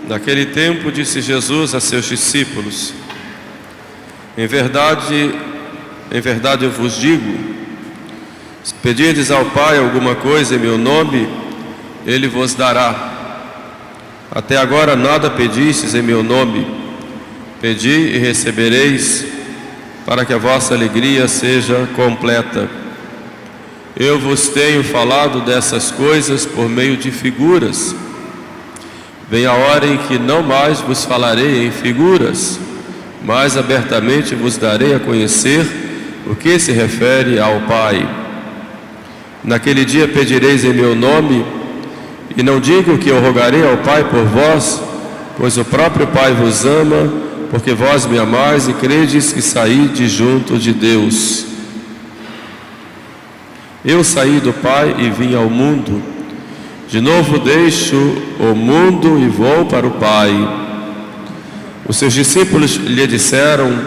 Naquele tempo disse Jesus a seus discípulos: em verdade eu vos digo, se pedirdes ao Pai alguma coisa em meu nome, Ele vos dará. Até agora nada pedistes em meu nome. Pedi e recebereis, para que a vossa alegria seja completa. Eu vos tenho falado dessas coisas por meio de figuras. Vem a hora em que não mais vos falarei em figuras, mas abertamente vos darei a conhecer o que se refere ao Pai. Naquele dia pedireis em meu nome, e não digo que eu rogarei ao Pai por vós, pois o próprio Pai vos ama, porque vós me amais e credes que saí de junto de Deus. Eu saí do Pai e vim ao mundo. De novo deixo o mundo e vou para o Pai. Os seus discípulos lhe disseram: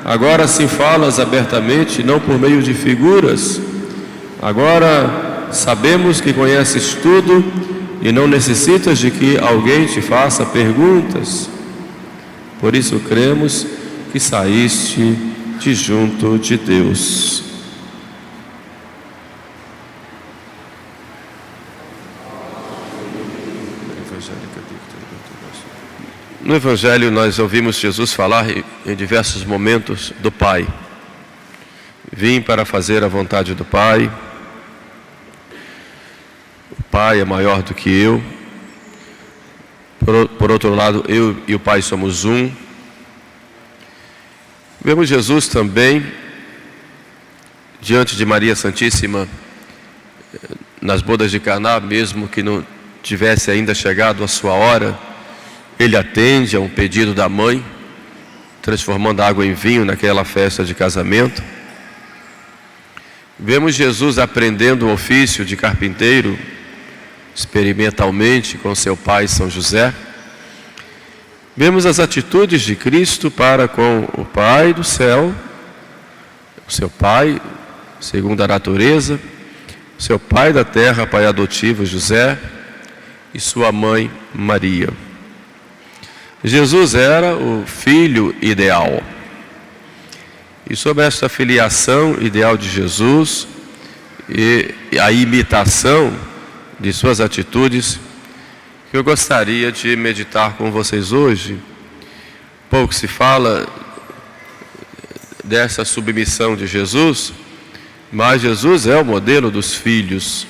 agora sim falas abertamente, não por meio de figuras. Agora sabemos que conheces tudo e não necessitas de que alguém te faça perguntas. Por isso cremos que saíste de junto de Deus. No Evangelho nós ouvimos Jesus falar em diversos momentos do Pai. Vim para fazer a vontade do Pai. O Pai é maior do que eu. Por outro lado, eu e o Pai somos um. Vemos Jesus também diante de Maria Santíssima nas bodas de Caná, mesmo que não tivesse ainda chegado a sua hora. Ele atende a um pedido da mãe, transformando a água em vinho naquela festa de casamento. Vemos Jesus aprendendo o ofício de carpinteiro, experimentalmente com seu pai São José. Vemos as atitudes de Cristo para com o Pai do céu, o seu Pai segundo a natureza, seu Pai da terra, Pai adotivo José, e sua mãe Maria. Jesus era o filho ideal. E sobre esta filiação ideal de Jesus e a imitação de suas atitudes, que eu gostaria de meditar com vocês hoje. Pouco se fala dessa submissão de Jesus, mas Jesus é o modelo dos filhos.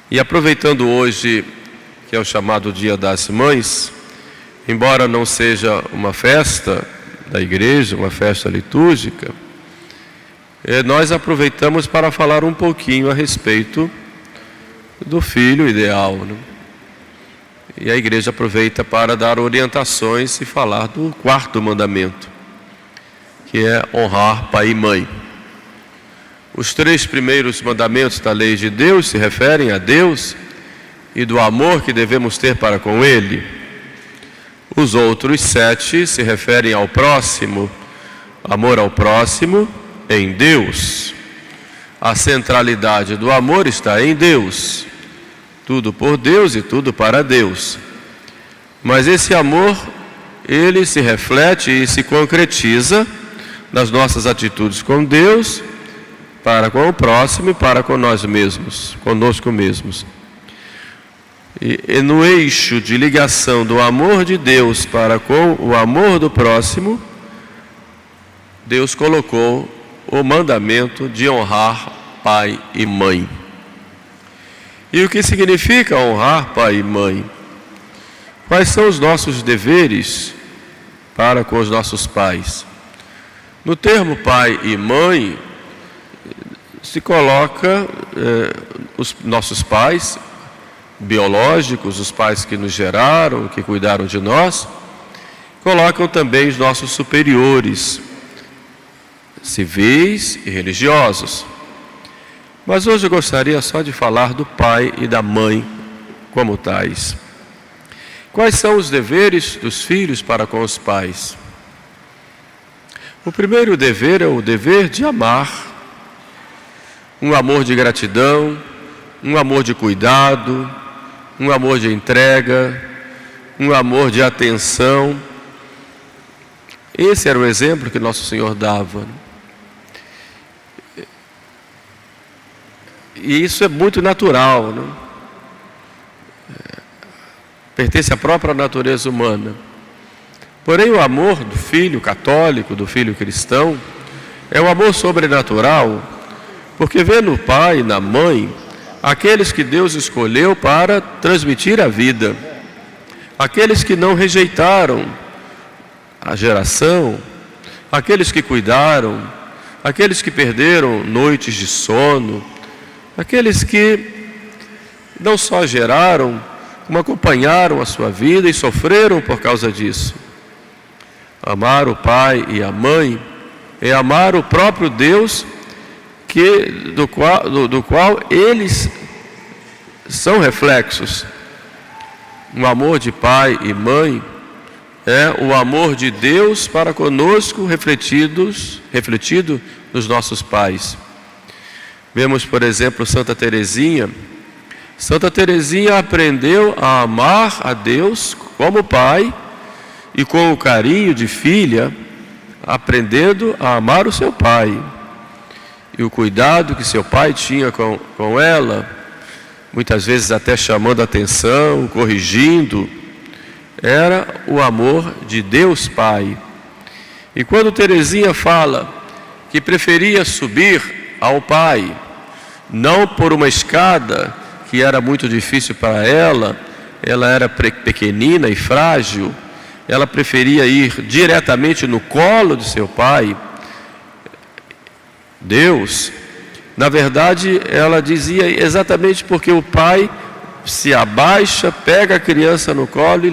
E aproveitando hoje, que é o chamado Dia das Mães, embora não seja uma festa da igreja, uma festa litúrgica, nós aproveitamos para falar um pouquinho a respeito do filho ideal, né? E a igreja aproveita para dar orientações e falar do quarto mandamento, que é honrar pai e mãe. Os 3 primeiros mandamentos da lei de Deus se referem a Deus e do amor que devemos ter para com Ele. Os outros 7 se referem ao próximo, amor ao próximo em Deus. A centralidade do amor está em Deus, tudo por Deus e tudo para Deus. Mas esse amor, ele se reflete e se concretiza nas nossas atitudes com Deus, para com o próximo e para com nós mesmos, conosco mesmos. E no eixo de ligação do amor de Deus para com o amor do próximo, Deus colocou o mandamento de honrar pai e mãe. E o que significa honrar pai e mãe? Quais são os nossos deveres para com os nossos pais? No termo pai e mãe, se coloca os nossos pais biológicos, os pais que nos geraram, que cuidaram de nós, colocam também os nossos superiores, civis e religiosos. Mas hoje eu gostaria só de falar do pai e da mãe como tais. Quais são os deveres dos filhos para com os pais? O primeiro dever é o dever de amar, um amor de gratidão, um amor de cuidado, um amor de entrega, um amor de atenção. Esse era o exemplo que Nosso Senhor dava. E isso é muito natural, né? Pertence à própria natureza humana. Porém, o amor do filho católico, do filho cristão, é um amor sobrenatural, porque vê no pai e na mãe aqueles que Deus escolheu para transmitir a vida, aqueles que não rejeitaram a geração, aqueles que cuidaram, aqueles que perderam noites de sono, aqueles que não só geraram, como acompanharam a sua vida e sofreram por causa disso. Amar o pai e a mãe é amar o próprio Deus do qual eles são reflexos. O amor de pai e mãe é o amor de Deus para conosco refletido nos nossos pais. Vemos, por exemplo, Santa Teresinha. Santa Teresinha aprendeu a amar a Deus como pai e com o carinho de filha, aprendendo a amar o seu pai. E o cuidado que seu pai tinha com ela, muitas vezes até chamando a atenção, corrigindo, era o amor de Deus Pai. E quando Teresinha fala que preferia subir ao Pai, não por uma escada, que era muito difícil para ela era pequenina e frágil, ela preferia ir diretamente no colo de seu pai, Deus. Na verdade, ela dizia exatamente porque o pai se abaixa, pega a criança no colo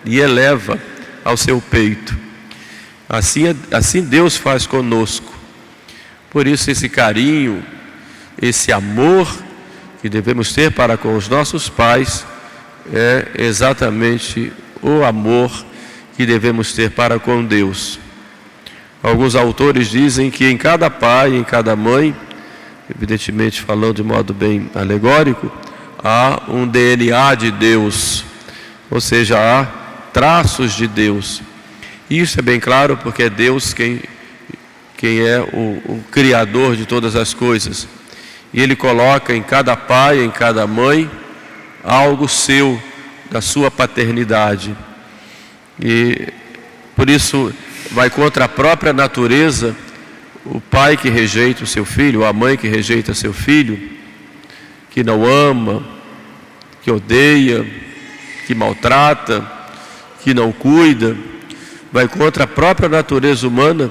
e eleva ao seu peito. Assim Deus faz conosco. Por isso esse carinho, esse amor que devemos ter para com os nossos pais é exatamente o amor que devemos ter para com Deus. Alguns autores dizem que em cada pai, em cada mãe, evidentemente falando de modo bem alegórico, há um DNA de Deus, ou seja, há traços de Deus. E isso é bem claro porque é Deus quem é o Criador de todas as coisas. E Ele coloca em cada pai, em cada mãe, algo seu, da sua paternidade. E por isso vai contra a própria natureza o pai que rejeita o seu filho, a mãe que rejeita seu filho, que não ama, que odeia, que maltrata, que não cuida, vai contra a própria natureza humana,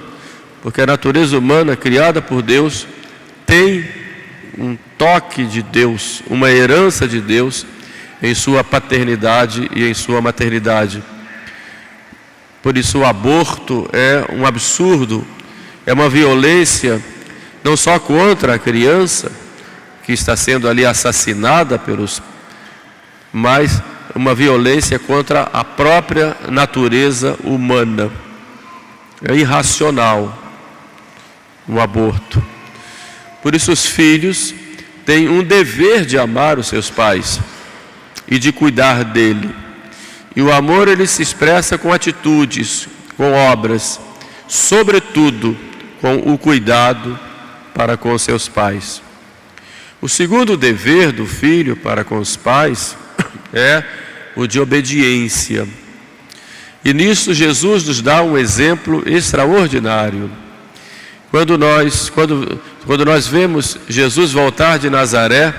porque a natureza humana criada por Deus tem um toque de Deus, uma herança de Deus em sua paternidade e em sua maternidade. Por isso o aborto é um absurdo, é uma violência não só contra a criança que está sendo ali assassinada mas uma violência contra a própria natureza humana. É irracional o aborto. Por isso os filhos têm um dever de amar os seus pais e de cuidar dele. E o amor ele se expressa com atitudes, com obras, sobretudo com o cuidado para com os seus pais. O segundo dever do filho para com os pais é o de obediência. E nisso Jesus nos dá um exemplo extraordinário. Quando nós vemos Jesus voltar de Nazaré,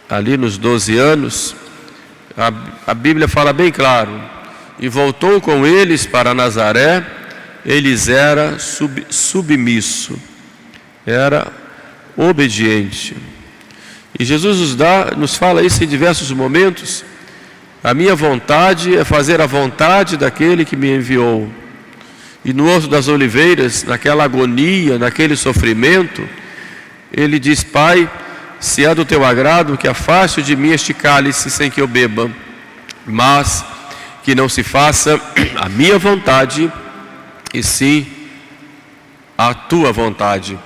ali nos 12 anos, a Bíblia fala bem claro: e voltou com eles para Nazaré, eles era submisso, era obediente. E Jesus nos fala isso em diversos momentos: a minha vontade é fazer a vontade daquele que me enviou. E no Horto das Oliveiras, naquela agonia, naquele sofrimento, ele diz: Pai, se é do teu agrado, que afaste de mim este cálice sem que eu beba, mas que não se faça a minha vontade, e sim a tua vontade.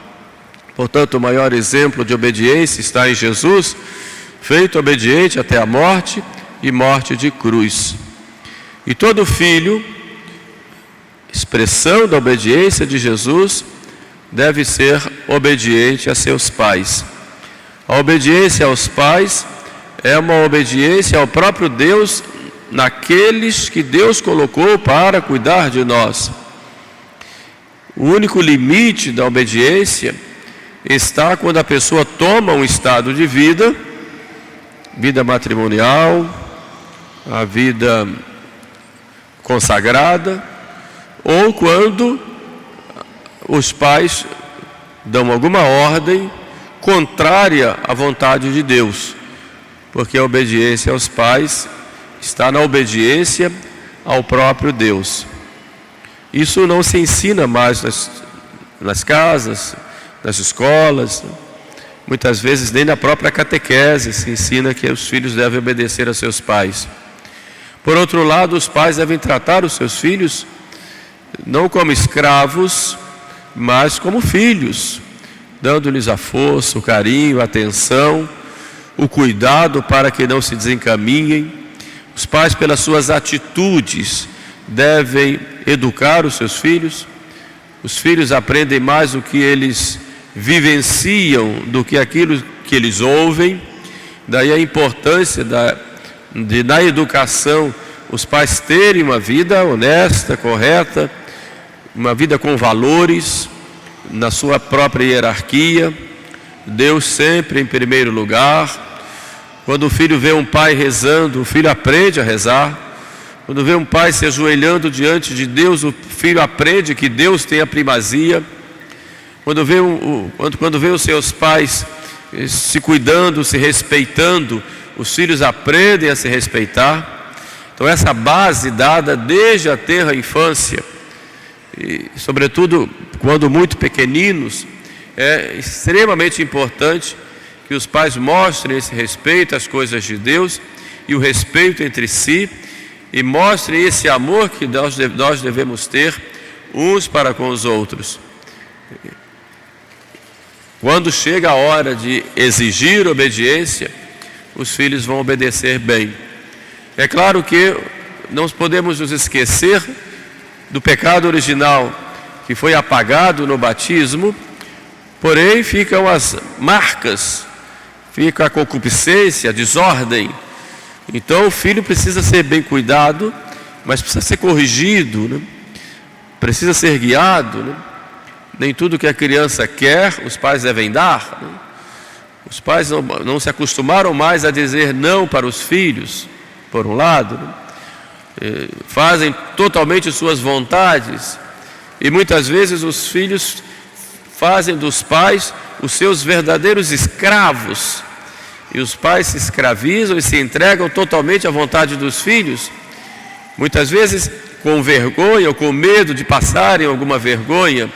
Portanto, o maior exemplo de obediência está em Jesus, feito obediente até a morte e morte de cruz. E todo filho, expressão da obediência de Jesus, deve ser obediente a seus pais. A obediência aos pais é uma obediência ao próprio Deus, naqueles que Deus colocou para cuidar de nós. O único limite da obediência está quando a pessoa toma um estado de vida matrimonial, a vida consagrada, ou quando os pais dão alguma ordem contrária à vontade de Deus, porque a obediência aos pais está na obediência ao próprio Deus. Isso não se ensina mais nas casas, nas escolas, muitas vezes nem na própria catequese se ensina que os filhos devem obedecer a seus pais. Por outro lado, os pais devem tratar os seus filhos não como escravos, mas como filhos, dando-lhes a força, o carinho, a atenção, o cuidado para que não se desencaminhem. Os pais, pelas suas atitudes, devem educar os seus filhos. Os filhos aprendem mais o que eles vivenciam do que aquilo que eles ouvem. Daí a importância na educação, os pais terem uma vida honesta, correta, uma vida com valores, na sua própria hierarquia, Deus sempre em primeiro lugar. Quando o filho vê um pai rezando, o filho aprende a rezar. Quando vê um pai se ajoelhando diante de Deus, o filho aprende que Deus tem a primazia. Quando vê os seus pais se cuidando, se respeitando, os filhos aprendem a se respeitar. Então essa base dada desde a tenra infância, e sobretudo quando muito pequeninos, é extremamente importante que os pais mostrem esse respeito às coisas de Deus e o respeito entre si, e mostrem esse amor que nós devemos ter uns para com os outros. Quando chega a hora de exigir obediência, os filhos vão obedecer bem. É claro que não podemos nos esquecer do pecado original que foi apagado no batismo, porém ficam as marcas, fica a concupiscência, a desordem. Então o filho precisa ser bem cuidado, mas precisa ser corrigido, né? Precisa ser guiado, né? Nem tudo que a criança quer, os pais devem dar, né? Os pais não se acostumaram mais a dizer não para os filhos, por um lado, né? Fazem totalmente suas vontades, e muitas vezes os filhos fazem dos pais os seus verdadeiros escravos, e os pais se escravizam e se entregam totalmente à vontade dos filhos, muitas vezes com vergonha ou com medo de passarem alguma vergonha.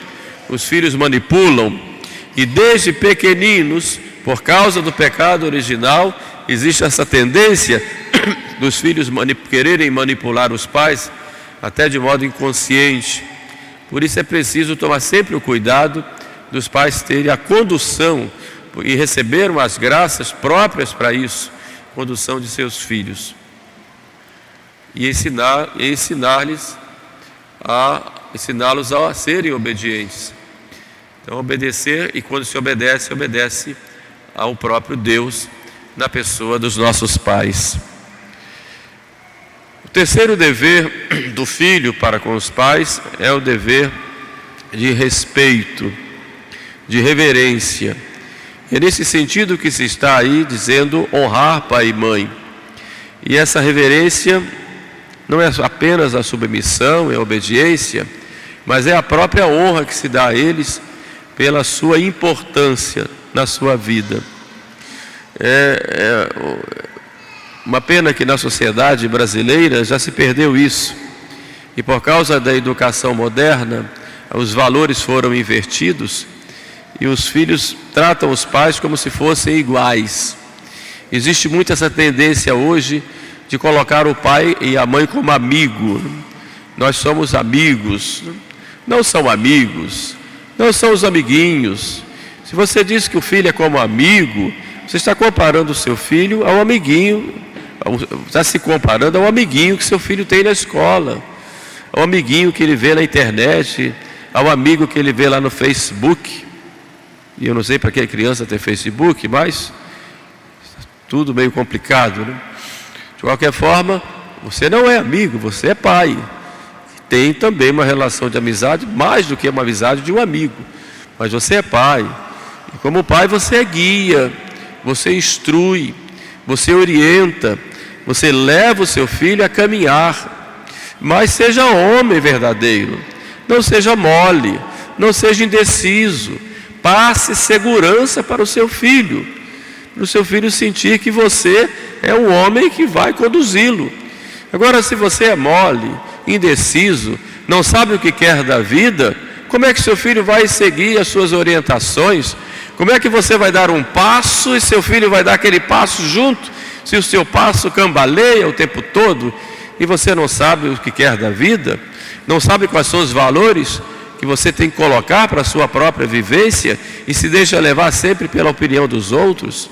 Os filhos manipulam, e desde pequeninos, por causa do pecado original, existe essa tendência dos filhos quererem manipular os pais, até de modo inconsciente. Por isso é preciso tomar sempre o cuidado dos pais terem a condução e receberam as graças próprias para isso, condução de seus filhos, e ensiná-los a serem obedientes. Então obedecer, e quando se obedece ao próprio Deus na pessoa dos nossos pais. O terceiro dever do filho para com os pais é o dever de respeito, de reverência. É nesse sentido que se está aí dizendo honrar pai e mãe. E essa reverência não é apenas a submissão e a obediência, mas é a própria honra que se dá a eles pela sua importância na sua vida. É uma pena que na sociedade brasileira já se perdeu isso. E por causa da educação moderna, os valores foram invertidos e os filhos tratam os pais como se fossem iguais. Existe muito essa tendência hoje de colocar o pai e a mãe como amigo. Nós somos amigos. Não são amigos, não são os amiguinhos. Se você diz que o filho é como amigo, você está comparando o seu filho ao amiguinho, está se comparando ao amiguinho que seu filho tem na escola, ao amiguinho que ele vê na internet, ao amigo que ele vê lá no Facebook. E eu não sei para que a criança tem Facebook, mas tudo meio complicado, né? De qualquer forma, você não é amigo, você é pai. Tem também uma relação de amizade, mais do que uma amizade de um amigo. Mas você é pai. E como pai você é guia, você instrui, você orienta, você leva o seu filho a caminhar. Mas seja homem verdadeiro, não seja mole, não seja indeciso. Passe segurança para o seu filho sentir que você é um homem que vai conduzi-lo. Agora, se você é mole, indeciso, não sabe o que quer da vida, como é que seu filho vai seguir as suas orientações? Como é que você vai dar um passo e seu filho vai dar aquele passo junto? Se o seu passo cambaleia o tempo todo e você não sabe o que quer da vida, não sabe quais são os valores que você tem que colocar para a sua própria vivência e se deixa levar sempre pela opinião dos outros,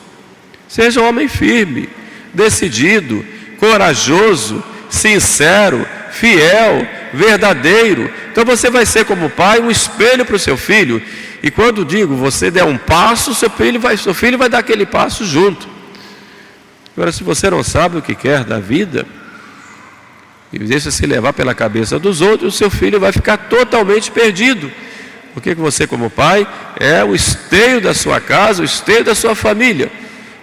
seja um homem firme, decidido, corajoso, sincero, fiel, verdadeiro. Então você vai ser como pai um espelho para o seu filho. E quando digo você der um passo, seu filho vai dar aquele passo junto. Agora, se você não sabe o que quer da vida e deixa se levar pela cabeça dos outros, o seu filho vai ficar totalmente perdido. Porque você, como pai, é o esteio da sua casa, o esteio da sua família.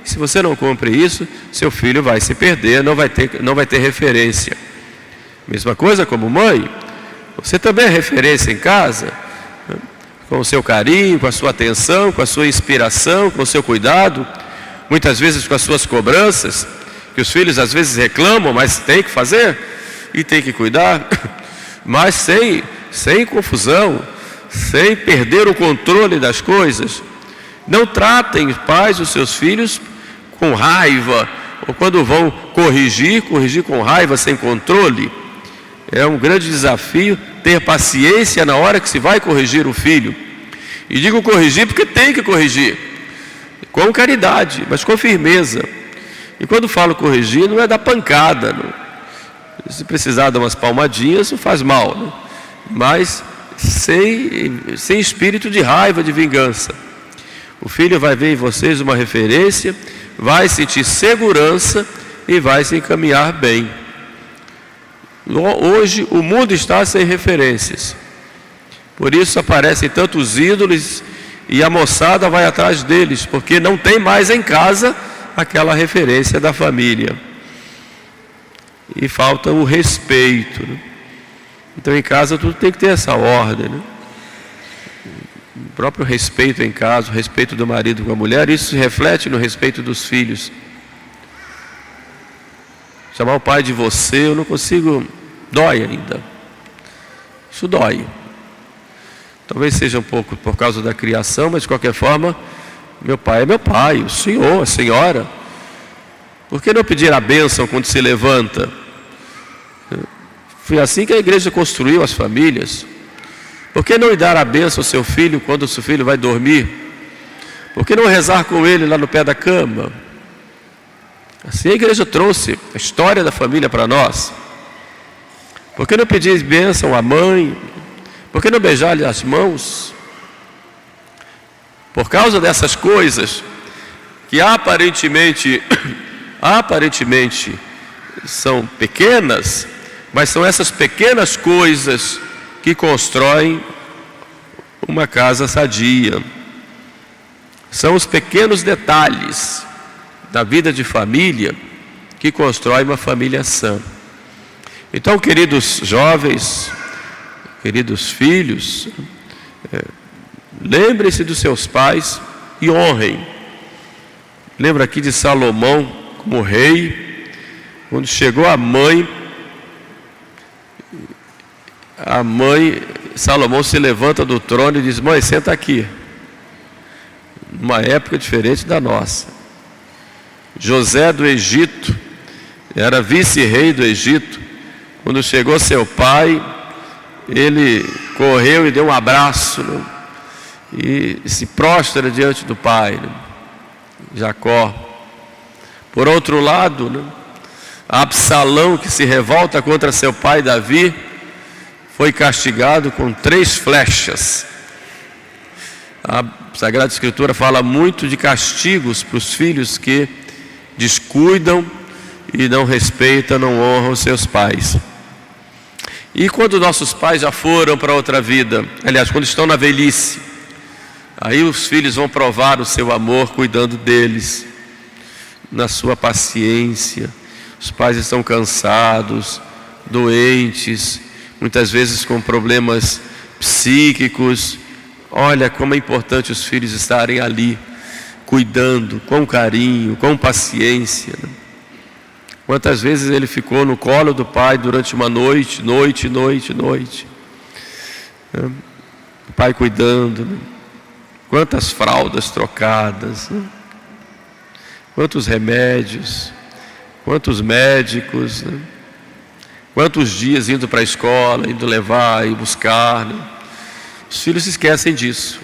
Se você não cumpre isso, seu filho vai se perder, não vai ter referência. Mesma coisa como mãe, você também é referência em casa, né? Com o seu carinho, com a sua atenção, com a sua inspiração, com o seu cuidado, muitas vezes com as suas cobranças, que os filhos às vezes reclamam, mas tem que fazer e tem que cuidar, mas sem confusão, sem perder o controle das coisas. Não tratem, pais, os seus filhos com raiva, ou quando vão corrigir com raiva, sem controle. É um grande desafio ter paciência na hora que se vai corrigir o filho. E digo corrigir porque tem que corrigir, com caridade, mas com firmeza. E quando falo corrigir, não é dar pancada, não. Se precisar dar umas palmadinhas, não faz mal, não. Mas sem espírito de raiva, de vingança. O filho vai ver em vocês uma referência, vai sentir segurança e vai se encaminhar bem. Hoje o mundo está sem referências, por isso aparecem tantos ídolos e a moçada vai atrás deles, porque não tem mais em casa aquela referência da família. E falta o respeito, né? Então em casa tudo tem que ter essa ordem, né? O próprio respeito em casa, o respeito do marido com a mulher, isso se reflete no respeito dos filhos. Chamar o pai de você, eu não consigo, dói ainda. Isso dói. Talvez seja um pouco por causa da criação, mas de qualquer forma, meu pai é meu pai, o senhor, a senhora. Por que não pedir a bênção quando se levanta? Foi assim que a igreja construiu as famílias. Por que não dar a bênção ao seu filho quando o seu filho vai dormir? Por que não rezar com ele lá no pé da cama? Assim a igreja trouxe a história da família para nós. Por que não pedir bênção à mãe? Por que não beijar-lhe as mãos? Por causa dessas coisas que aparentemente são pequenas, mas são essas pequenas coisas que constroem uma casa sadia. São os pequenos detalhes da vida de família que constrói uma família sã. Então, queridos jovens, queridos filhos, lembrem-se dos seus pais e honrem. Lembra aqui de Salomão como rei, quando chegou a mãe, Salomão se levanta do trono e diz: mãe, senta aqui. Numa época diferente da nossa. José do Egito, era vice-rei do Egito. Quando chegou seu pai, ele correu e deu um abraço, né? E se prostra diante do pai, né? Jacó. Por outro lado, né? Absalão, que se revolta contra seu pai Davi, foi castigado com 3 flechas. A Sagrada Escritura fala muito de castigos para os filhos que descuidam e não respeitam, não honram os seus pais. E quando nossos pais já foram para outra vida, aliás, quando estão na velhice, aí os filhos vão provar o seu amor cuidando deles, na sua paciência. Os pais estão cansados, doentes, muitas vezes com problemas psíquicos. Olha como é importante os filhos estarem ali, cuidando, com carinho, com paciência. Quantas vezes ele ficou no colo do pai durante uma noite. O pai cuidando, né? Quantas fraldas trocadas, né? Quantos remédios, quantos médicos, né? Quantos dias indo para a escola, indo levar e buscar, né? Os filhos se esquecem disso.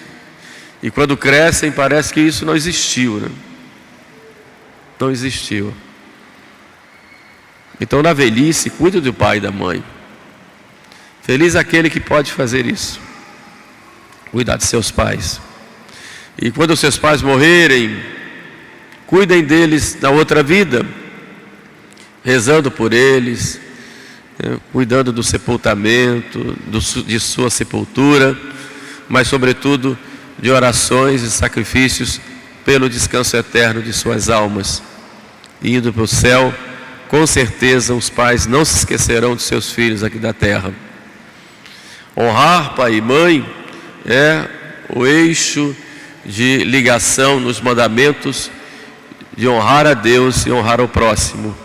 E quando crescem, parece que isso não existiu, né? Não existiu. Então, na velhice, cuide do pai e da mãe. Feliz aquele que pode fazer isso. Cuidar de seus pais. E quando os seus pais morrerem, cuidem deles na outra vida, rezando por eles, cuidando do sepultamento, de sua sepultura, mas sobretudo de orações e sacrifícios pelo descanso eterno de suas almas. Indo para o céu, com certeza os pais não se esquecerão de seus filhos aqui da terra. Honrar pai e mãe é o eixo de ligação nos mandamentos de honrar a Deus e honrar ao próximo,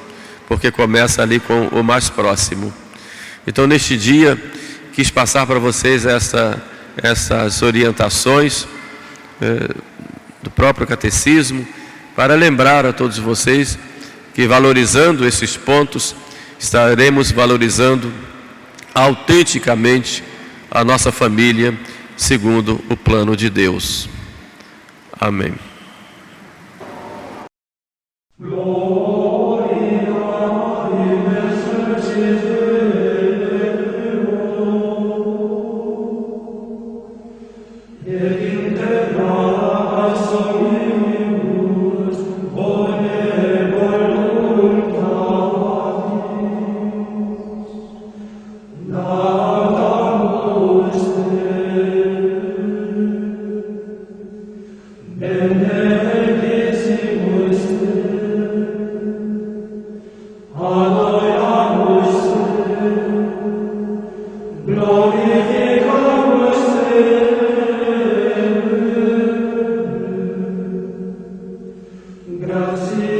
porque começa ali com o mais próximo. Então, neste dia, quis passar para vocês essas orientações do próprio catecismo, para lembrar a todos vocês que, valorizando esses pontos, estaremos valorizando autenticamente a nossa família segundo o plano de Deus. Amém. Grazie.